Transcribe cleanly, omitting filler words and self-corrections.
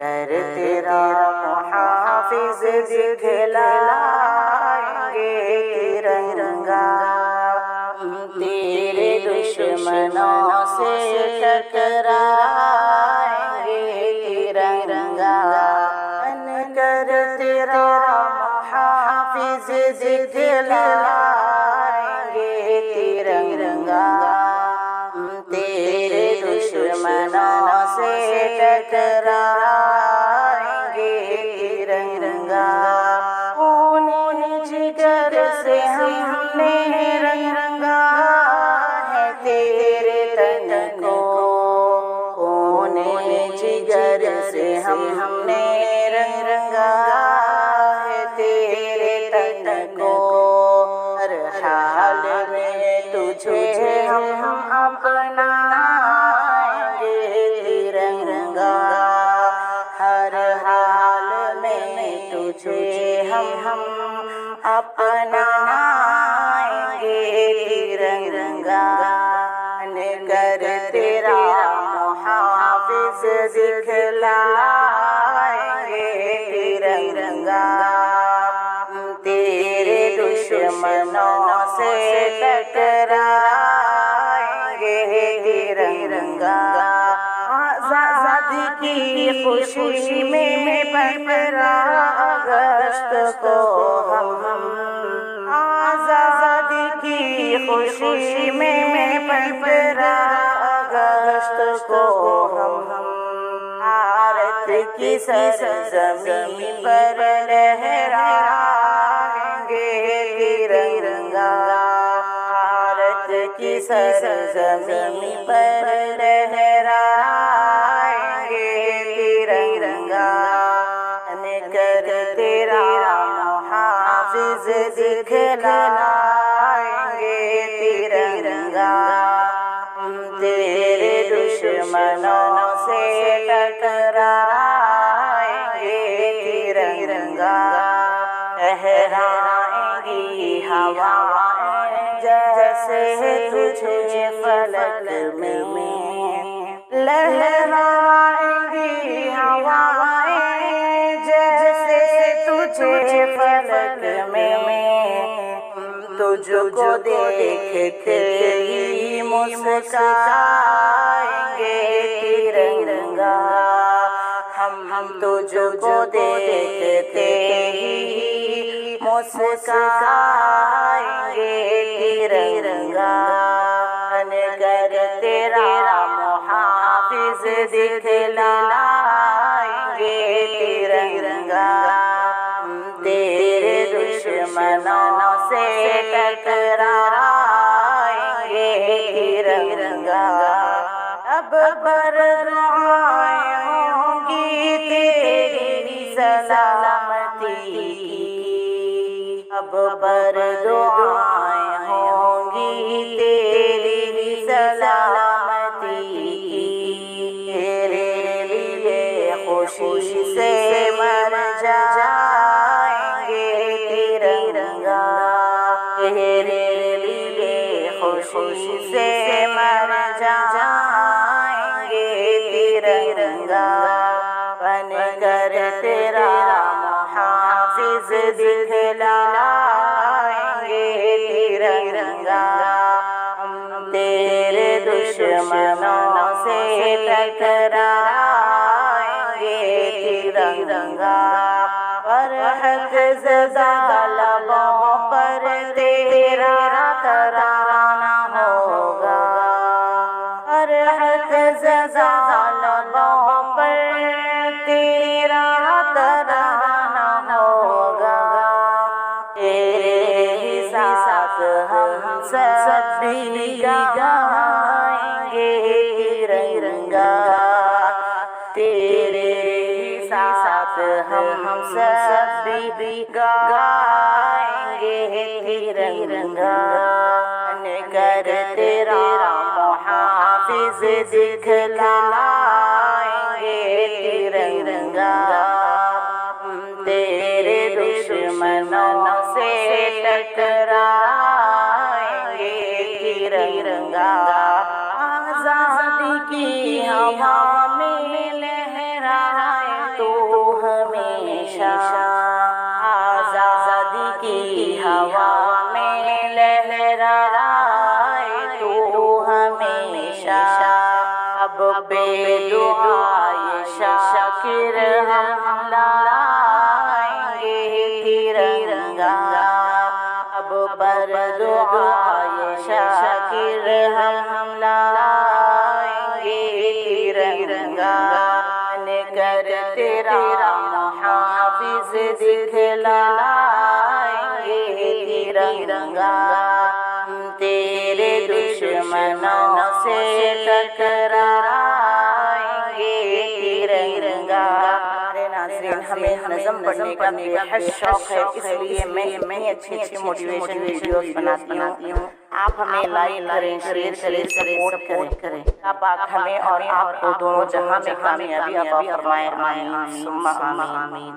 گر تیرا محافظ دکھلائیں گے ترنگا، تیرے دشمنوں سے ٹکرائیں گے ترنگا، بن کر تیرا محافظ دکھلائیں گے ترنگا، تیرے دشمنوں سے ٹکرائیں گے ترنگا، خون جگر سے ہم نے رنگا ہے تیرے تن کو، خون جگر سے ہم نے رنگا ہے تیرے تن کو، ہر حال میں تجھے ہم اپنائیں گے ترنگا، ہر حال میں تجھے ہم اپنائیں گے ترنگا، کر تیرا محافظ دکھلائیں گے ترنگا، تیرے دشمنوں سے ٹکرائیں گے ترنگا، آزادی کی خوشی میں 15 اگست کو ہم آزادی کی خوشی میں 15 اگست کو ہم بھارت کی سرزمین پر لہرائیں گے ترنگا، بھارت کی سرزمین پر لہرائیں گے ترنگا، کر تیرا محافظ دکھلائیں گے ترنگا، تیرے دشمنوں سے ٹکرائیں گے ترنگا، لہرائیں گی ہوائیں جیسے تجھے فلک میں، لہرائیں گی ہوائیں جیسے تجھے فلک میں، تجھ کو دیکھ کے ہی مسکرائیں گے ترنگا، ہم تجھ کو دیکھتے ہی مسکرائیں گے ترنگا، کر تیرا محافظ دکھلائیں گے ترنگا، تیرے دشمنوں سے ٹکرائیں گے ترنگا، اب پر دعائیں ہوں گی تیری سلامتی کی، اب پر دعائیں ہوں گی تیری سلامتی کی، تیرے لیے خوشی سے مر جائیں گے ترنگا، تیرے لیے خوشی سے مر جائیں گے ترنگا، بن کر تیرا محافظ دکھلائیں گے ترنگا، تیرے دشمنوں سے ٹکرائیں گے ترنگا، فرحت زدہ لبوں پر تیرا ترانہ ہوگا، فرحت زدہ لبوں پر تیرا ترانہ ہوگا، تیرے ہی ساتھ ہم سب بھی گائیں گے ترنگا، تیرے ہی ساتھ ہم سب بھی گائیں گے ترنگا، کر تیرا محافظ دکھلائیں گے ترنگا، تیرے دشمنوں سے ٹکرائیں گے ترنگا، آزادی کی ہوا میں لہرائیں ہمیشہ آزادی کی ہوا میں لہرائے تو ہمیشہ اب بے دعائے شاکر ہم لائیں گے ترنگا اب پر دعائے شاکر ہم لائیں گے ترنگا کر تیرا محافظ دکھلائیں گے ترنگا تیرے دشمنوں سے ٹکرائیں گے ترنگا۔ ناظرین ہمیں نظم پڑھنے کا بے حد شوق ہے، اس لیے میں اچھی موٹیویشن ویڈیوز بناتی ہوں۔ آپ ہمیں لائک کریں، شیئر کریں، سپورٹ کریں۔ اللہ پاک ہمیں اور آپ کو دونوں جہاں میں کامیابی عطا فرمائے، آمین ثم آمین۔